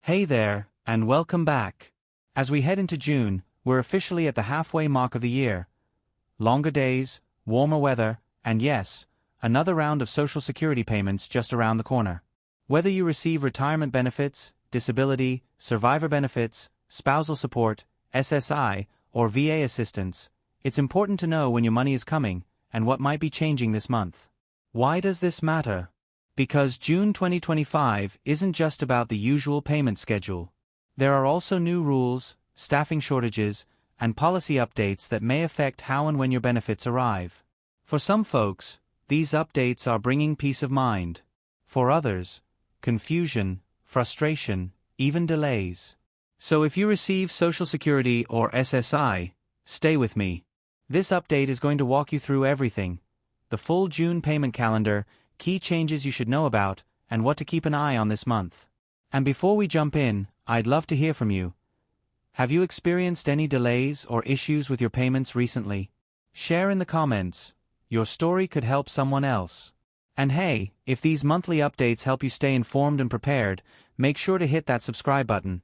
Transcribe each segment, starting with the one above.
Hey there, and welcome back. As we head into June, we're officially at the halfway mark of the year. Longer days, warmer weather, and yes, another round of Social Security payments just around the corner. Whether you receive retirement benefits, disability, survivor benefits, spousal support, SSI, or VA assistance, it's important to know when your money is coming and what might be changing this month. Why does this matter? Because June 2025 isn't just about the usual payment schedule. There are also new rules, staffing shortages, and policy updates that may affect how and when your benefits arrive. For some folks, these updates are bringing peace of mind. For others, confusion, frustration, even delays. So if you receive Social Security or SSI, stay with me. This update is going to walk you through everything: the full June payment calendar, key changes you should know about, and what to keep an eye on this month. And before we jump in, I'd love to hear from you. Have you experienced any delays or issues with your payments recently? Share in the comments. Your story could help someone else. And hey, if these monthly updates help you stay informed and prepared, make sure to hit that subscribe button.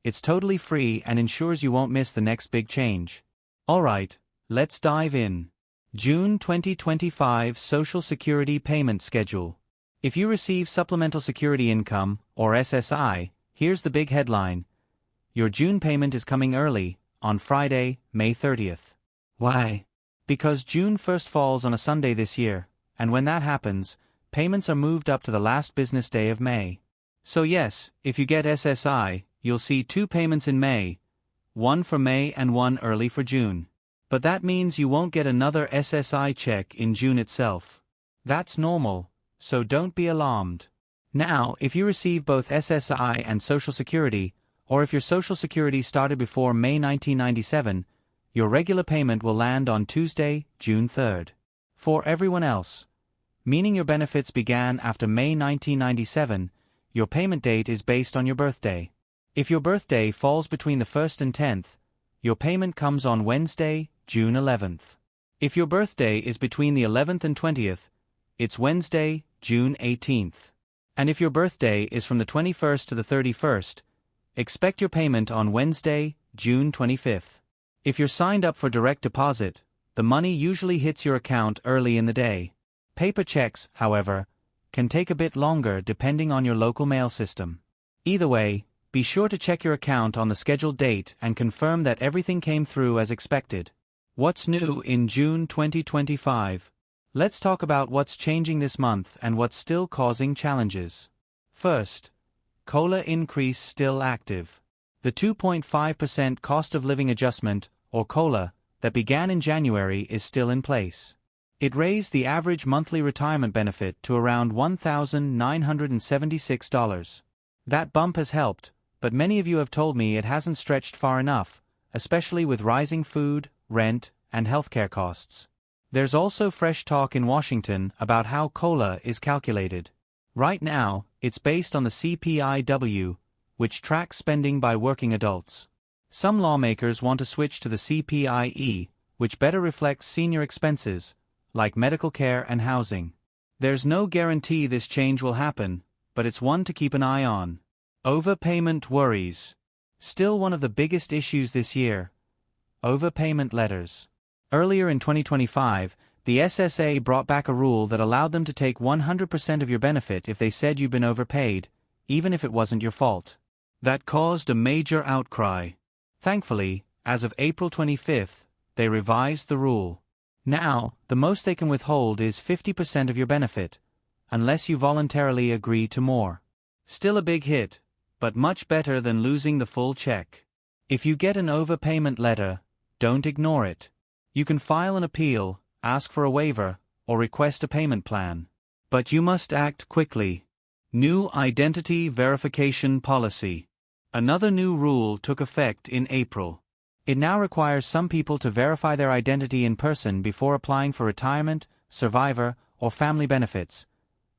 It's totally free and ensures you won't miss the next big change. Alright, let's dive in. June 2025 Social Security Payment Schedule. If you receive Supplemental Security Income, or SSI, here's the big headline. Your June payment is coming early, on Friday, May 30th. Why? Because June 1st falls on a Sunday this year, and when that happens, payments are moved up to the last business day of May. So yes, if you get SSI, you'll see two payments in May, one for May and one early for June. But that means you won't get another SSI check in June itself. That's normal, so don't be alarmed. Now, if you receive both SSI and Social Security, or if your Social Security started before May 1997, your regular payment will land on Tuesday, June 3rd. For everyone else, meaning your benefits began after May 1997, your payment date is based on your birthday. If your birthday falls between the 1st and 10th, your payment comes on Wednesday, June 11th. If your birthday is between the 11th and 20th, it's Wednesday, June 18th. And if your birthday is from the 21st to the 31st, expect your payment on Wednesday, June 25th. If you're signed up for direct deposit, the money usually hits your account early in the day. Paper checks, however, can take a bit longer depending on your local mail system. Either way, be sure to check your account on the scheduled date and confirm that everything came through as expected. What's new in June 2025? Let's talk about what's changing this month and what's still causing challenges. First, COLA increase still active. The 2.5% cost of living adjustment, or COLA, that began in January is still in place. It raised the average monthly retirement benefit to around $1,976. That bump has helped, but many of you have told me it hasn't stretched far enough, especially with rising food, rent, and healthcare costs. There's also fresh talk in Washington about how COLA is calculated. Right now, it's based on the CPIW, which tracks spending by working adults. Some lawmakers want to switch to the CPIE, which better reflects senior expenses, like medical care and housing. There's no guarantee this change will happen, but it's one to keep an eye on. Overpayment worries. Still one of the biggest issues this year. Overpayment letters. Earlier in 2025, the SSA brought back a rule that allowed them to take 100% of your benefit if they said you've been overpaid, even if it wasn't your fault. That caused a major outcry. Thankfully, as of April 25th, they revised the rule. Now, the most they can withhold is 50% of your benefit, unless you voluntarily agree to more. Still a big hit, but much better than losing the full check. If you get an overpayment letter, don't ignore it. You can file an appeal, ask for a waiver, or request a payment plan. But you must act quickly. New Identity Verification Policy. Another new rule took effect in April. It now requires some people to verify their identity in person before applying for retirement, survivor, or family benefits,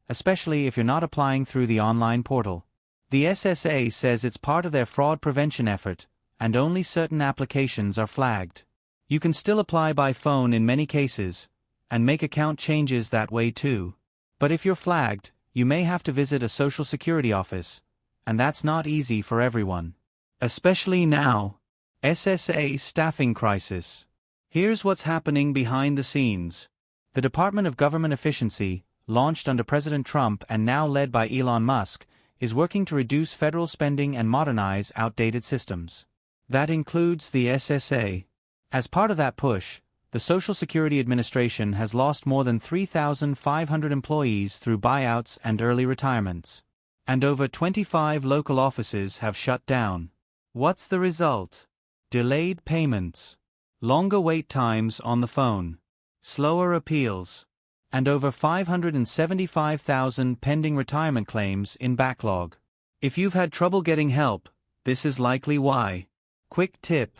especially if you're not applying through the online portal. The SSA says it's part of their fraud prevention effort, and only certain applications are flagged. You can still apply by phone in many cases, and make account changes that way too. But if you're flagged, you may have to visit a Social Security office, and that's not easy for everyone. Especially now. SSA staffing crisis. Here's what's happening behind the scenes. The Department of Government Efficiency, launched under President Trump and now led by Elon Musk, is working to reduce federal spending and modernize outdated systems. That includes the SSA. As part of that push, the Social Security Administration has lost more than 3,500 employees through buyouts and early retirements. And over 25 local offices have shut down. What's the result? Delayed payments, longer wait times on the phone, slower appeals, and over 575,000 pending retirement claims in backlog. If you've had trouble getting help, this is likely why. Quick tip: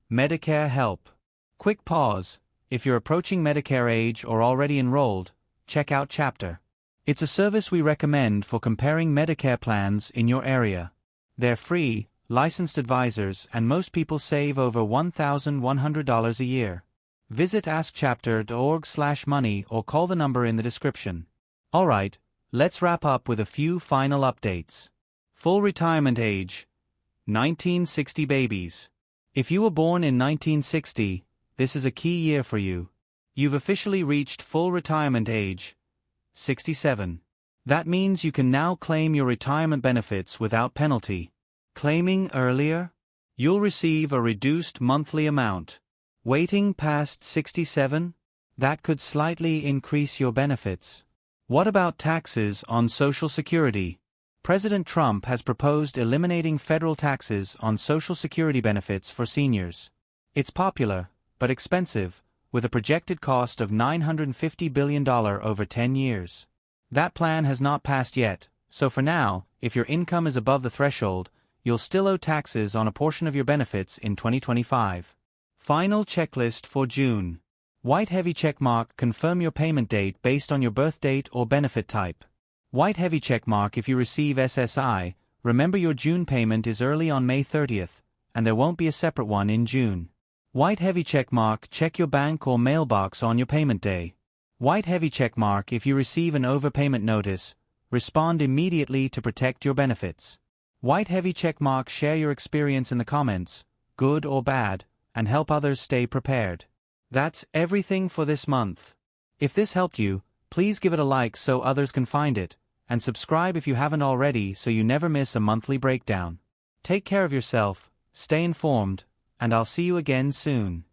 Medicare help. Quick pause: if you're approaching Medicare age or already enrolled, check out Chapter. It's a service we recommend for comparing Medicare plans in your area. They're free, licensed advisors, and most people save over $1,100 a year. Visit askchapter.org/money or call the number in the description. Alright, let's wrap up with a few final updates. Full retirement age: 1960 babies. If you were born in 1960, this is a key year for you. You've officially reached full retirement age, 67. That means you can now claim your retirement benefits without penalty. Claiming earlier? You'll receive a reduced monthly amount. Waiting past 67? That could slightly increase your benefits. What about taxes on Social Security? President Trump has proposed eliminating federal taxes on Social Security benefits for seniors. It's popular, but expensive, with a projected cost of $950 billion over 10 years. That plan has not passed yet, so for now, if your income is above the threshold, you'll still owe taxes on a portion of your benefits in 2025. Final checklist for June. White heavy checkmark: confirm your payment date based on your birth date or benefit type. White heavy checkmark if you receive SSI: remember your June payment is early on May 30th, and there won't be a separate one in June. White heavy checkmark: check your bank or mailbox on your payment day. White heavy checkmark if you receive an overpayment notice: respond immediately to protect your benefits. White heavy checkmark: share your experience in the comments, good or bad, and help others stay prepared. That's everything for this month. If this helped you, please give it a like so others can find it, and subscribe if you haven't already so you never miss a monthly breakdown. Take care of yourself, stay informed, and I'll see you again soon.